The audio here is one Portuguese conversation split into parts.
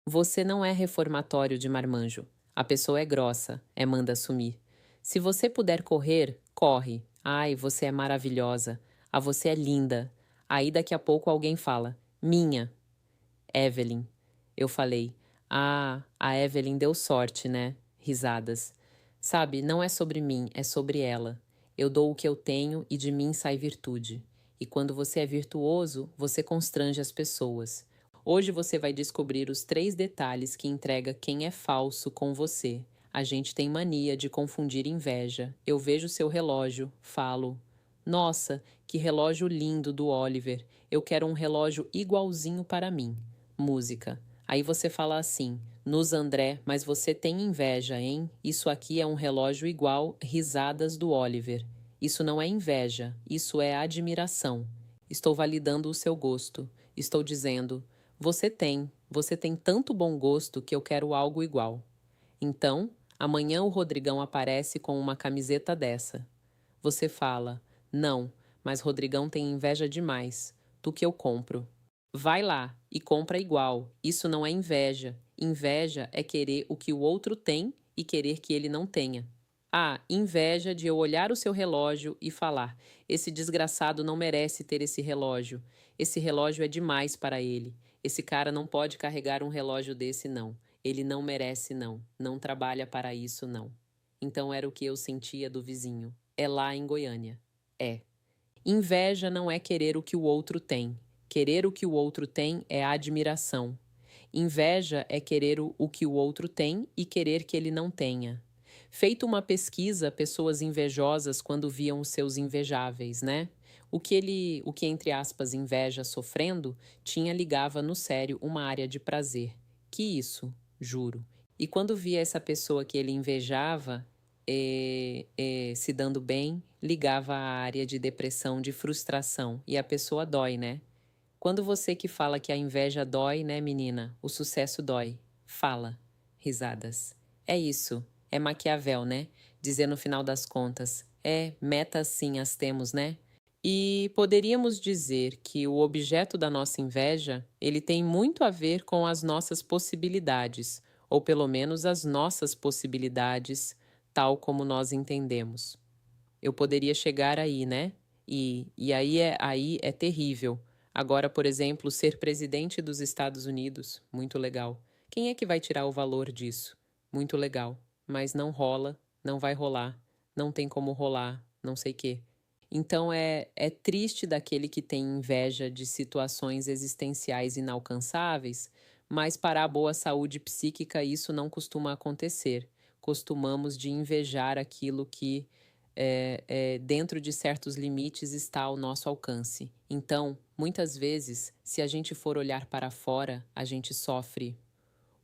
Você não é reformatório de marmanjo. A pessoa é grossa, manda sumir. Se você puder correr, corre. Ai, você é maravilhosa. Ah, você é linda. Aí daqui a pouco alguém fala, minha, Evelyn. Eu falei, ah, a Evelyn deu sorte, né? Risadas. Sabe, não é sobre mim, é sobre ela. Eu dou o que eu tenho e de mim sai virtude. E quando você é virtuoso, você constrange as pessoas. Hoje você vai descobrir os 3 detalhes que entrega quem é falso com você. A gente tem mania de confundir inveja. Eu vejo seu relógio, falo. Nossa, que relógio lindo do Oliver. Eu quero um relógio igualzinho para mim. Música. Aí você fala assim, nos André, mas você tem inveja, hein? Isso aqui é um relógio igual, risadas do Oliver. Isso não é inveja, isso é admiração. Estou validando o seu gosto. Estou dizendo, você tem tanto bom gosto que eu quero algo igual. Então, amanhã o Rodrigão aparece com uma camiseta dessa. Você fala, não, mas Rodrigão tem inveja demais. Tu que eu compro. Vai lá e compra igual. Isso não é inveja. Inveja é querer o que o outro tem e querer que ele não tenha. Ah, inveja de eu olhar o seu relógio e falar: esse desgraçado não merece ter esse relógio. Esse relógio é demais para ele. Esse cara não pode carregar um relógio desse, não. Ele não merece, não. Não trabalha para isso, não. Então era o que eu sentia do vizinho. É lá em Goiânia. É. Inveja não é querer o que o outro tem. Querer o que o outro tem é admiração. Inveja é querer o que o outro tem e querer que ele não tenha. Feito uma pesquisa, pessoas invejosas quando viam os seus invejáveis, né? O que entre aspas inveja sofrendo, tinha ligava no sério uma área de prazer. Que isso, juro. E quando via essa pessoa que ele invejava, se dando bem, ligava à área de depressão, de frustração. E a pessoa dói, né? Quando você que fala que a inveja dói, né, menina? O sucesso dói. Fala. Risadas. É isso. É Maquiavel, né? Dizer no final das contas. É, metas sim as temos, né? E poderíamos dizer que o objeto da nossa inveja, ele tem muito a ver com as nossas possibilidades, ou pelo menos as nossas possibilidades, tal como nós entendemos. Eu poderia chegar aí, né? Aí é terrível. Agora, por exemplo, ser presidente dos Estados Unidos, muito legal. Quem é que vai tirar o valor disso? Muito legal. Mas não rola, não vai rolar, não tem como rolar, não sei quê. Então é triste daquele que tem inveja de situações existenciais inalcançáveis, mas para a boa saúde psíquica isso não costuma acontecer. Costumamos de invejar aquilo que dentro de certos limites está ao nosso alcance. Então, muitas vezes, se a gente for olhar para fora, a gente sofre.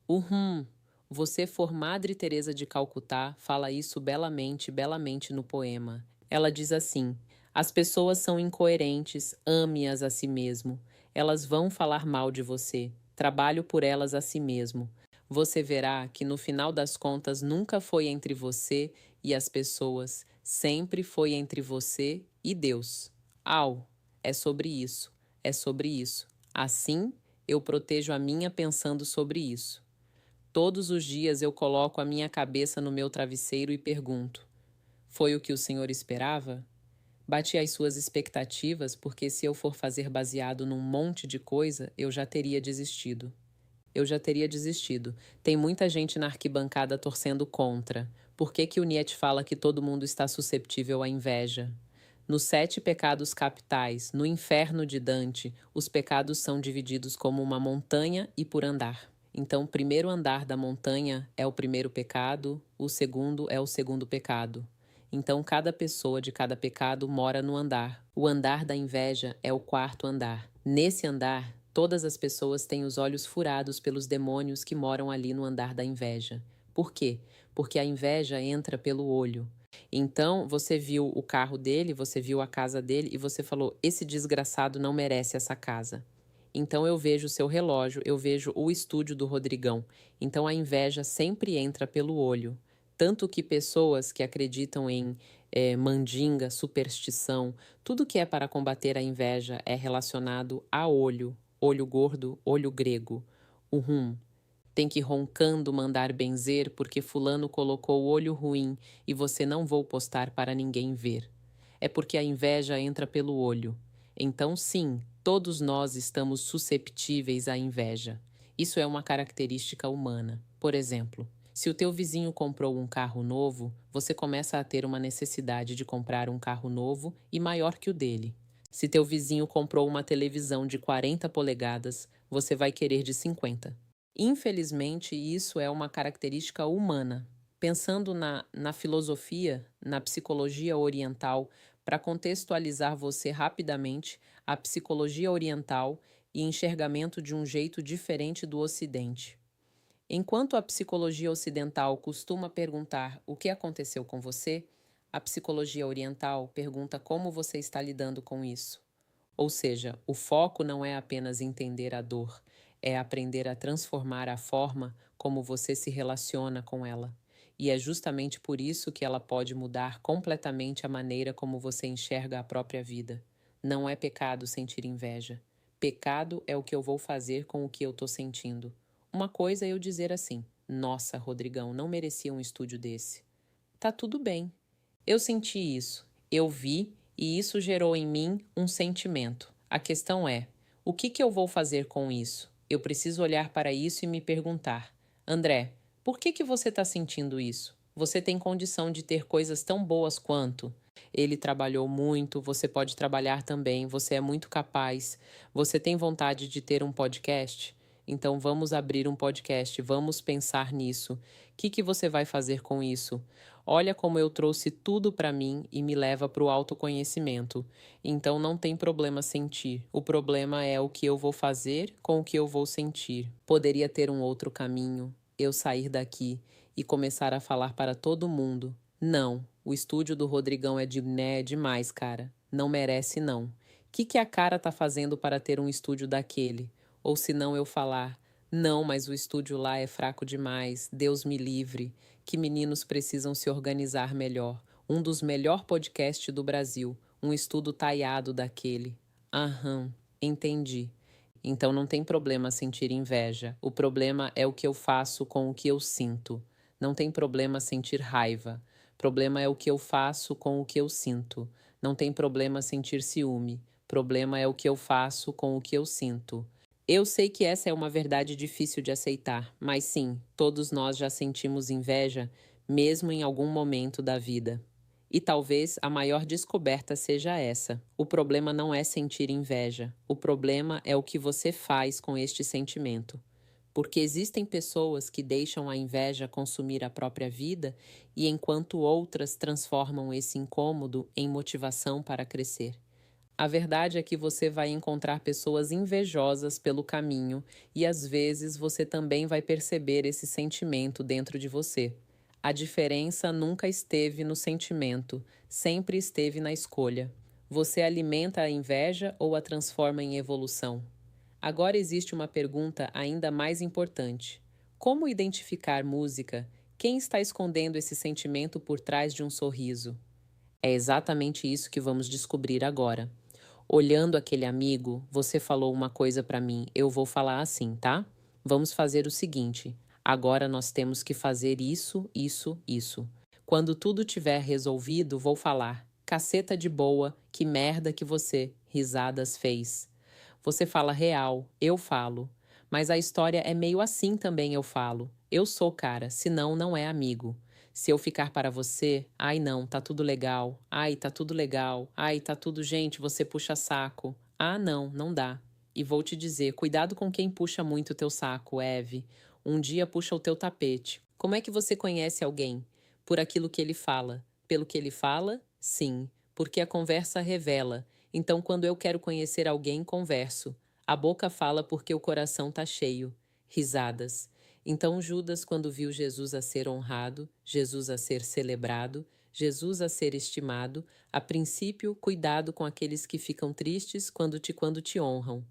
Uhum. Você for Madre Teresa de Calcutá, fala isso belamente, belamente no poema. Ela diz assim: as pessoas são incoerentes, ame-as a si mesmo. Elas vão falar mal de você. Trabalho por elas a si mesmo. Você verá que no final das contas nunca foi entre você e as pessoas, sempre foi entre você e Deus. Au, é sobre isso, é sobre isso. Assim, eu protejo a minha pensando sobre isso. Todos os dias eu coloco a minha cabeça no meu travesseiro e pergunto: foi o que o Senhor esperava? Bati as suas expectativas, porque se eu for fazer baseado num monte de coisa, eu já teria desistido. Eu já teria desistido. Tem muita gente na arquibancada torcendo contra. Por que que o Nietzsche fala que todo mundo está susceptível à inveja? Nos 7 pecados capitais, no inferno de Dante, os pecados são divididos como uma montanha e por andar. Então, o primeiro andar da montanha é o primeiro pecado, o segundo é o segundo pecado. Então, cada pessoa de cada pecado mora no andar. O andar da inveja é o quarto andar. Nesse andar, todas as pessoas têm os olhos furados pelos demônios que moram ali no andar da inveja. Por quê? Porque a inveja entra pelo olho. Então, você viu o carro dele, você viu a casa dele e você falou: esse desgraçado não merece essa casa. Então eu vejo o seu relógio, eu vejo o estúdio do Rodrigão. Então a inveja sempre entra pelo olho. Tanto que pessoas que acreditam em mandinga, superstição, tudo que é para combater a inveja é relacionado a olho, olho gordo, olho grego. Uhum. Tem que roncando mandar benzer porque fulano colocou o olho ruim e você não vou postar para ninguém ver. É porque a inveja entra pelo olho. Então, sim, todos nós estamos susceptíveis à inveja. Isso é uma característica humana. Por exemplo, se o teu vizinho comprou um carro novo, você começa a ter uma necessidade de comprar um carro novo e maior que o dele. Se teu vizinho comprou uma televisão de 40 polegadas, você vai querer de 50. Infelizmente, isso é uma característica humana. Pensando na filosofia, na psicologia oriental, para contextualizar você rapidamente, a psicologia oriental e enxergamento de um jeito diferente do Ocidente. Enquanto a psicologia ocidental costuma perguntar o que aconteceu com você, a psicologia oriental pergunta como você está lidando com isso. Ou seja, o foco não é apenas entender a dor, é aprender a transformar a forma como você se relaciona com ela. E é justamente por isso que ela pode mudar completamente a maneira como você enxerga a própria vida. Não é pecado sentir inveja. Pecado é o que eu vou fazer com o que eu estou sentindo. Uma coisa é eu dizer assim: nossa, Rodrigão, não merecia um estúdio desse. Tá tudo bem. Eu senti isso, eu vi e isso gerou em mim um sentimento. A questão é: o que eu vou fazer com isso? Eu preciso olhar para isso e me perguntar: André, por que você está sentindo isso? Você tem condição de ter coisas tão boas quanto? Ele trabalhou muito, você pode trabalhar também, você é muito capaz. Você tem vontade de ter um podcast? Então vamos abrir um podcast, vamos pensar nisso. O que você vai fazer com isso? Olha como eu trouxe tudo para mim e me leva para o autoconhecimento. Então não tem problema sentir. O problema é o que eu vou fazer com o que eu vou sentir. Poderia ter um outro caminho, eu sair daqui e começar a falar para todo mundo. Não, o estúdio do Rodrigão é demais, cara. Não merece, não. O que a cara tá fazendo para ter um estúdio daquele? Ou se não eu falar, não, mas o estúdio lá é fraco demais, Deus me livre, que meninos precisam se organizar melhor. Um dos melhores podcasts do Brasil, um estudo taiado daquele. Aham, entendi. Então não tem problema sentir inveja. O problema é o que eu faço com o que eu sinto. Não tem problema sentir raiva. Problema é o que eu faço com o que eu sinto. Não tem problema sentir ciúme. Problema é o que eu faço com o que eu sinto. Eu sei que essa é uma verdade difícil de aceitar, mas sim, todos nós já sentimos inveja, mesmo em algum momento da vida. E talvez a maior descoberta seja essa. O problema não é sentir inveja, o problema é o que você faz com este sentimento. Porque existem pessoas que deixam a inveja consumir a própria vida e enquanto outras transformam esse incômodo em motivação para crescer. A verdade é que você vai encontrar pessoas invejosas pelo caminho e às vezes você também vai perceber esse sentimento dentro de você. A diferença nunca esteve no sentimento, sempre esteve na escolha. Você alimenta a inveja ou a transforma em evolução? Agora existe uma pergunta ainda mais importante. Como identificar música? Quem está escondendo esse sentimento por trás de um sorriso? É exatamente isso que vamos descobrir agora. Olhando aquele amigo, você falou uma coisa para mim, eu vou falar assim, tá? Vamos fazer o seguinte: agora nós temos que fazer isso, isso, isso. Quando tudo tiver resolvido, vou falar: caceta de boa, que merda que você, risadas, fez. Você fala real, eu falo. Mas a história é meio assim também, eu falo. Eu sou cara, senão não é amigo. Se eu ficar para você, ai não, tá tudo legal. Ai, tá tudo legal. Ai, tá tudo, gente, você puxa saco. Ah, não, não dá. E vou te dizer, cuidado com quem puxa muito o teu saco, Eve. Um dia puxa o teu tapete. Como é que você conhece alguém? Por aquilo que ele fala. Pelo que ele fala? Sim, porque a conversa revela. Então, quando eu quero conhecer alguém, converso. A boca fala porque o coração tá cheio. Risadas. Então Judas, quando viu Jesus a ser honrado, Jesus a ser celebrado, Jesus a ser estimado, a princípio, cuidado com aqueles que ficam tristes quando te honram.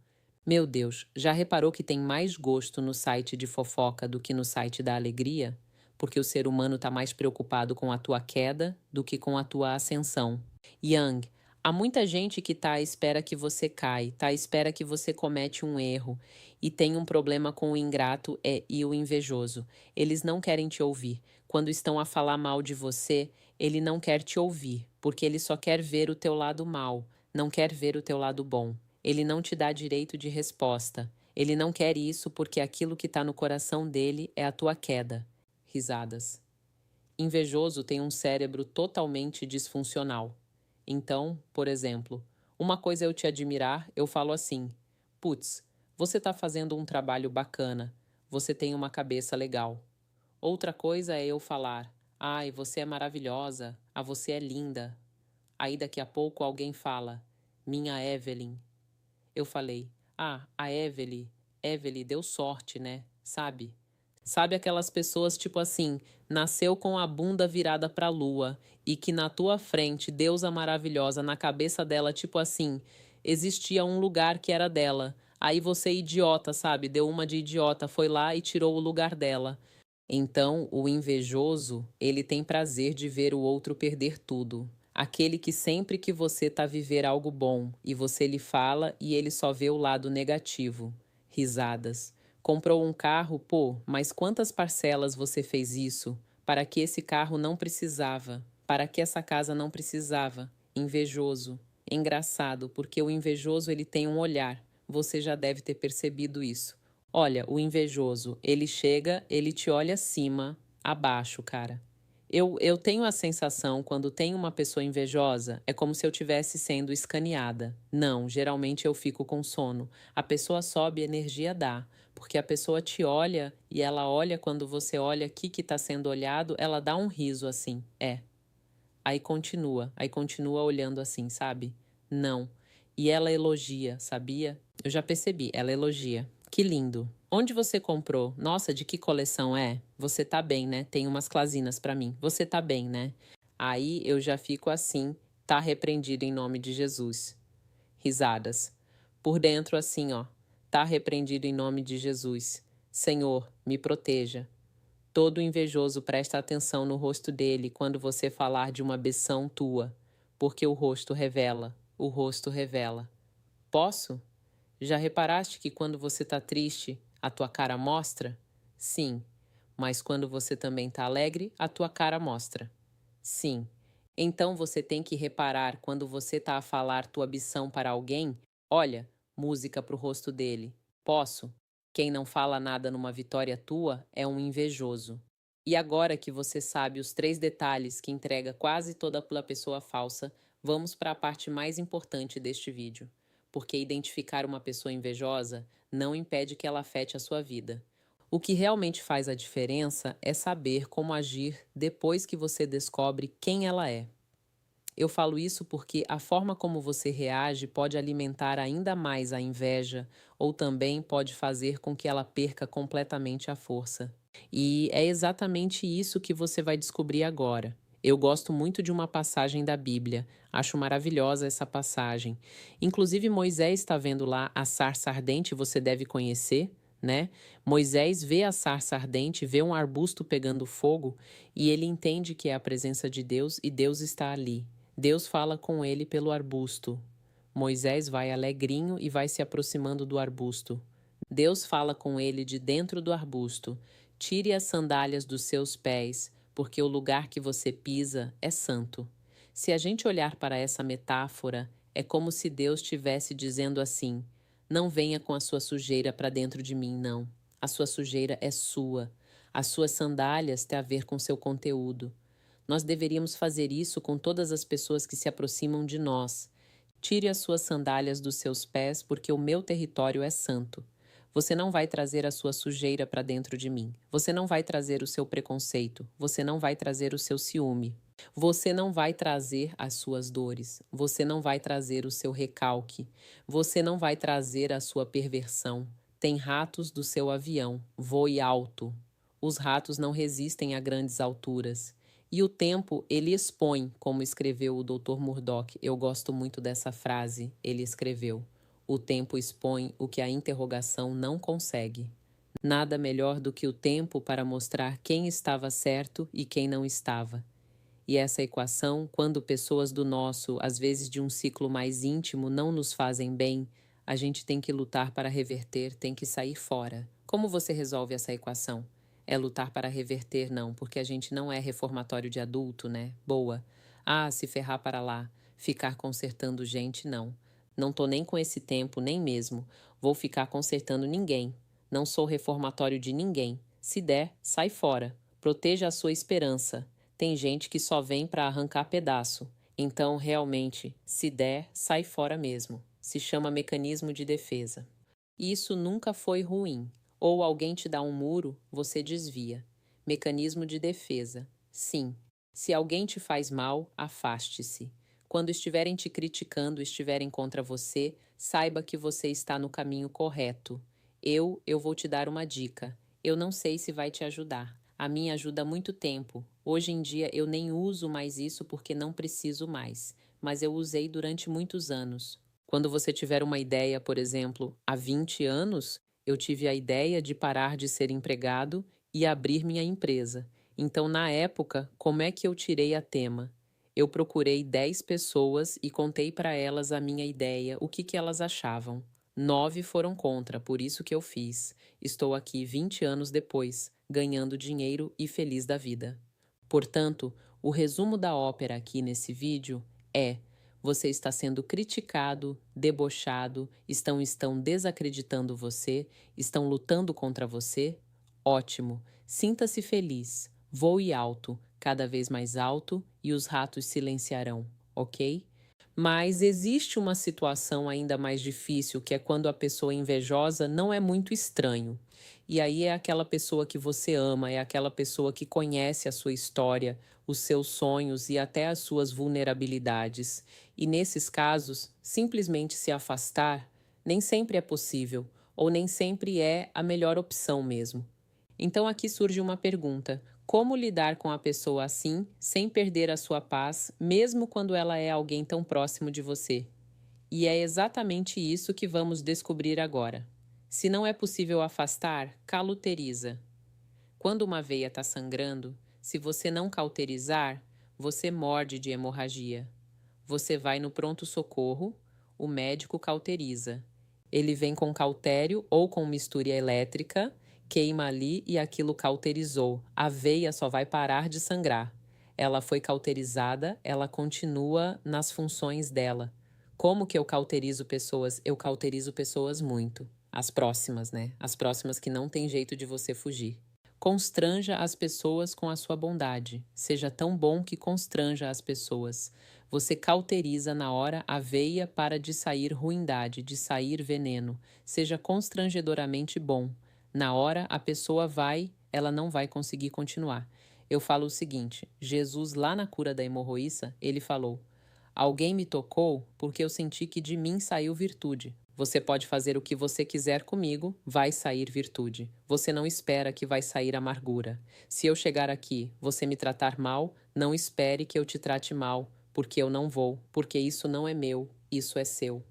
Meu Deus, já reparou que tem mais gosto no site de fofoca do que no site da alegria? Porque o ser humano está mais preocupado com a tua queda do que com a tua ascensão. Yang, Há muita gente que tá à espera que você cai, tá à espera que você comete um erro e tem um problema com o ingrato e o invejoso. Eles não querem te ouvir. Quando estão a falar mal de você, ele não quer te ouvir, porque ele só quer ver o teu lado mal, não quer ver o teu lado bom. Ele não te dá direito de resposta. Ele não quer isso porque aquilo que está no coração dele é a tua queda. Risadas. Invejoso tem um cérebro totalmente disfuncional. Então, por exemplo, uma coisa é eu te admirar, eu falo assim: putz, você está fazendo um trabalho bacana, você tem uma cabeça legal. Outra coisa é eu falar: ai, você é maravilhosa, você é linda. Aí daqui a pouco alguém fala: minha Evelyn. Eu falei: ah, a Evelyn deu sorte, né? Sabe? Sabe aquelas pessoas tipo assim, nasceu com a bunda virada pra lua e que na tua frente, deusa maravilhosa, na cabeça dela, tipo assim, existia um lugar que era dela. Aí você, idiota, sabe? Deu uma de idiota, foi lá e tirou o lugar dela. Então, o invejoso, ele tem prazer de ver o outro perder tudo. Aquele que sempre que você tá viver algo bom e você lhe fala e ele só vê o lado negativo. Risadas. Comprou um carro, pô, mas quantas parcelas você fez isso? Para que esse carro não precisava? Para que essa casa não precisava? Invejoso. Engraçado, porque o invejoso ele tem um olhar. Você já deve ter percebido isso. Olha, o invejoso, ele chega, ele te olha acima, abaixo, cara. Eu tenho a sensação, quando tem uma pessoa invejosa, é como se eu estivesse sendo escaneada. Não, geralmente eu fico com sono. A pessoa sobe, a energia dá. Porque a pessoa te olha e ela olha quando você olha aqui que está sendo olhado, ela dá um riso assim. É. Aí continua olhando assim, sabe? Não. E ela elogia, sabia? Eu já percebi, ela elogia. Que lindo. Onde você comprou? Nossa, de que coleção é? Você tá bem, né? Tem umas clasinas pra mim. Você tá bem, né? Aí eu já fico assim, tá repreendido em nome de Jesus. Risadas. Por dentro assim, ó. Tá repreendido em nome de Jesus. Senhor, me proteja. Todo invejoso presta atenção no rosto dele quando você falar de uma ambição tua, porque o rosto revela, o rosto revela. Posso? Já reparaste que quando você tá triste, a tua cara mostra? Sim, mas quando você também tá alegre, a tua cara mostra. Sim. Então você tem que reparar quando você tá a falar tua ambição para alguém, olha, música pro rosto dele. Posso? Quem não fala nada numa vitória tua é um invejoso. E agora que você sabe os 3 detalhes que entrega quase toda pela pessoa falsa, vamos para a parte mais importante deste vídeo. Porque identificar uma pessoa invejosa não impede que ela afete a sua vida. O que realmente faz a diferença é saber como agir depois que você descobre quem ela é. Eu falo isso porque a forma como você reage pode alimentar ainda mais a inveja ou também pode fazer com que ela perca completamente a força. E é exatamente isso que você vai descobrir agora. Eu gosto muito de uma passagem da Bíblia, acho maravilhosa essa passagem. Inclusive, Moisés está vendo lá a sarça ardente, você deve conhecer, né? Moisés vê a sarça ardente, vê um arbusto pegando fogo e ele entende que é a presença de Deus e Deus está ali. Deus fala com ele pelo arbusto. Moisés vai alegrinho e vai se aproximando do arbusto. Deus fala com ele de dentro do arbusto. Tire as sandálias dos seus pés, porque o lugar que você pisa é santo. Se a gente olhar para essa metáfora, é como se Deus estivesse dizendo assim: não venha com a sua sujeira para dentro de mim, não. A sua sujeira é sua. As suas sandálias têm a ver com seu conteúdo. Nós deveríamos fazer isso com todas as pessoas que se aproximam de nós. Tire as suas sandálias dos seus pés, porque o meu território é santo. Você não vai trazer a sua sujeira para dentro de mim. Você não vai trazer o seu preconceito. Você não vai trazer o seu ciúme. Você não vai trazer as suas dores. Você não vai trazer o seu recalque. Você não vai trazer a sua perversão. Tem ratos do seu avião. Voe alto. Os ratos não resistem a grandes alturas. E o tempo, ele expõe, como escreveu o Dr. Murdoch. Eu gosto muito dessa frase. Ele escreveu: o tempo expõe o que a interrogação não consegue. Nada melhor do que o tempo para mostrar quem estava certo e quem não estava. E essa equação, quando pessoas do nosso, às vezes de um ciclo mais íntimo, não nos fazem bem, a gente tem que lutar para reverter, tem que sair fora. Como você resolve essa equação? É lutar para reverter, não, porque a gente não é reformatório de adulto, né? Boa. Ah, se ferrar para lá. Ficar consertando gente, não. Não tô nem com esse tempo, nem mesmo. Vou ficar consertando ninguém. Não sou reformatório de ninguém. Se der, sai fora. Proteja a sua esperança. Tem gente que só vem para arrancar pedaço. Então, realmente, se der, sai fora mesmo. Se chama mecanismo de defesa. Isso nunca foi ruim. Ou alguém te dá um muro, você desvia. Mecanismo de defesa. Sim. Se alguém te faz mal, afaste-se. Quando estiverem te criticando, estiverem contra você, saiba que você está no caminho correto. Eu vou te dar uma dica. Eu não sei se vai te ajudar. A minha ajuda há muito tempo. Hoje em dia eu nem uso mais isso porque não preciso mais, mas eu usei durante muitos anos. Quando você tiver uma ideia, por exemplo, há 20 anos, eu tive a ideia de parar de ser empregado e abrir minha empresa. Então, na época, como é que eu tirei a tema? Eu procurei 10 pessoas e contei para elas a minha ideia, o que elas achavam. 9 foram contra, por isso que eu fiz. Estou aqui 20 anos depois, ganhando dinheiro e feliz da vida. Portanto, o resumo da ópera aqui nesse vídeo é: você está sendo criticado, debochado, estão desacreditando você, estão lutando contra você? Ótimo, sinta-se feliz, voe alto, cada vez mais alto, e os ratos silenciarão, ok? Mas existe uma situação ainda mais difícil, que é quando a pessoa invejosa não é muito estranho. E aí é aquela pessoa que você ama, é aquela pessoa que conhece a sua história, os seus sonhos e até as suas vulnerabilidades. E nesses casos, simplesmente se afastar nem sempre é possível, ou nem sempre é a melhor opção mesmo. Então aqui surge uma pergunta: como lidar com a pessoa assim, sem perder a sua paz, mesmo quando ela é alguém tão próximo de você? E é exatamente isso que vamos descobrir agora. Se não é possível afastar, cauteriza. Quando uma veia está sangrando, se você não cauterizar, você morde de hemorragia. Você vai no pronto-socorro, o médico cauteriza. Ele vem com cautério ou com mistura elétrica, queima ali e aquilo cauterizou. A veia só vai parar de sangrar. Ela foi cauterizada, ela continua nas funções dela. Como que eu cauterizo pessoas? Eu cauterizo pessoas muito. As próximas, né? As próximas que não tem jeito de você fugir. Constranja as pessoas com a sua bondade. Seja tão bom que constranja as pessoas. Você cauteriza na hora a veia para de sair ruindade, de sair veneno. Seja constrangedoramente bom. Na hora a pessoa ela não vai conseguir continuar. Eu falo o seguinte: Jesus, lá na cura da hemorroíça, ele falou: alguém me tocou porque eu senti que de mim saiu virtude. Você pode fazer o que você quiser comigo, vai sair virtude. Você não espera que vai sair amargura. Se eu chegar aqui, você me tratar mal, não espere que eu te trate mal, porque eu não vou, porque isso não é meu, isso é seu.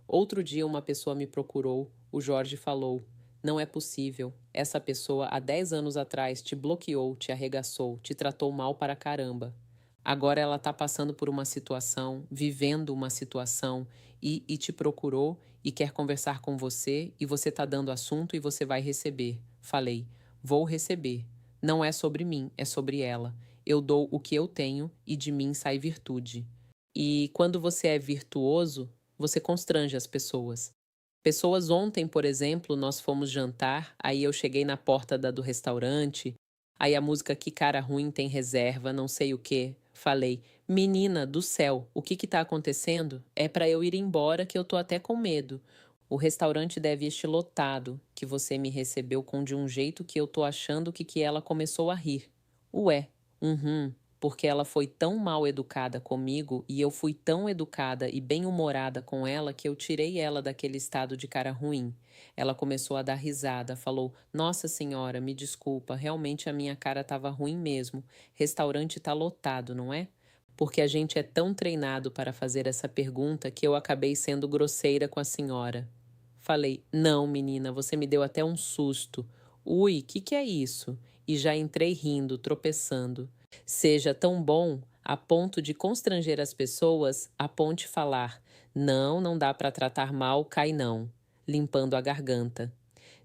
Outro dia uma pessoa me procurou, o Jorge falou: não é possível. Essa pessoa há 10 anos atrás te bloqueou, te arregaçou, te tratou mal para caramba. Agora ela está passando por uma situação, vivendo uma situação e te procurou e quer conversar com você e você está dando assunto e você vai receber. Falei, vou receber. Não é sobre mim, é sobre ela. Eu dou o que eu tenho e de mim sai virtude. E quando você é virtuoso, você constrange as pessoas. Pessoas ontem, por exemplo, nós fomos jantar, aí eu cheguei na porta do restaurante, aí a música Que Cara Ruim Tem Reserva, não sei o quê. Falei, menina do céu, o que tá acontecendo? É para eu ir embora que eu tô até com medo. O restaurante deve estar lotado, que você me recebeu com de um jeito que eu tô achando que ela começou a rir. Ué, porque ela foi tão mal educada comigo e eu fui tão educada e bem-humorada com ela que eu tirei ela daquele estado de cara ruim. Ela começou a dar risada, falou: Nossa senhora, me desculpa, realmente a minha cara estava ruim mesmo. Restaurante tá lotado, não é? Porque a gente é tão treinado para fazer essa pergunta que eu acabei sendo grosseira com a senhora. Falei: Não, menina, você me deu até um susto. Ui, que é isso? E já entrei rindo, tropeçando. Seja tão bom, a ponto de constranger as pessoas, aponte falar: não, não dá para tratar mal, cai não, limpando a garganta.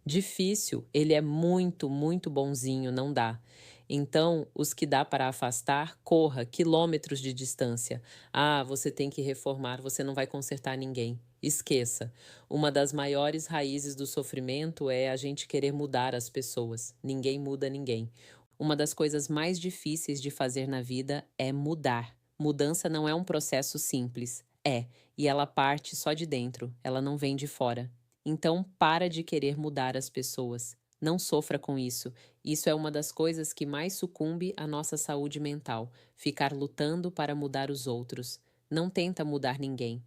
Difícil, ele é muito, muito bonzinho, não dá. Então, os que dá para afastar, corra quilômetros de distância. Ah, você tem que reformar, você não vai consertar ninguém. Esqueça. Uma das maiores raízes do sofrimento é a gente querer mudar as pessoas. Ninguém muda ninguém. Uma das coisas mais difíceis de fazer na vida é mudar. Mudança não é um processo simples. É, e ela parte só de dentro, ela não vem de fora. Então, para de querer mudar as pessoas. Não sofra com isso. Isso é uma das coisas que mais sucumbe à nossa saúde mental. Ficar lutando para mudar os outros. Não tenta mudar ninguém.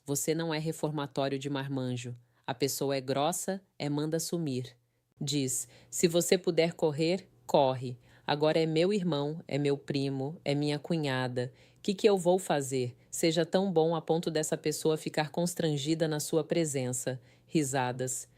Você não é reformatório de marmanjo. A pessoa é grossa, manda sumir. Diz: se você puder correr, corre. Agora é meu irmão, é meu primo, é minha cunhada. Que eu vou fazer? Seja tão bom a ponto dessa pessoa ficar constrangida na sua presença. Risadas.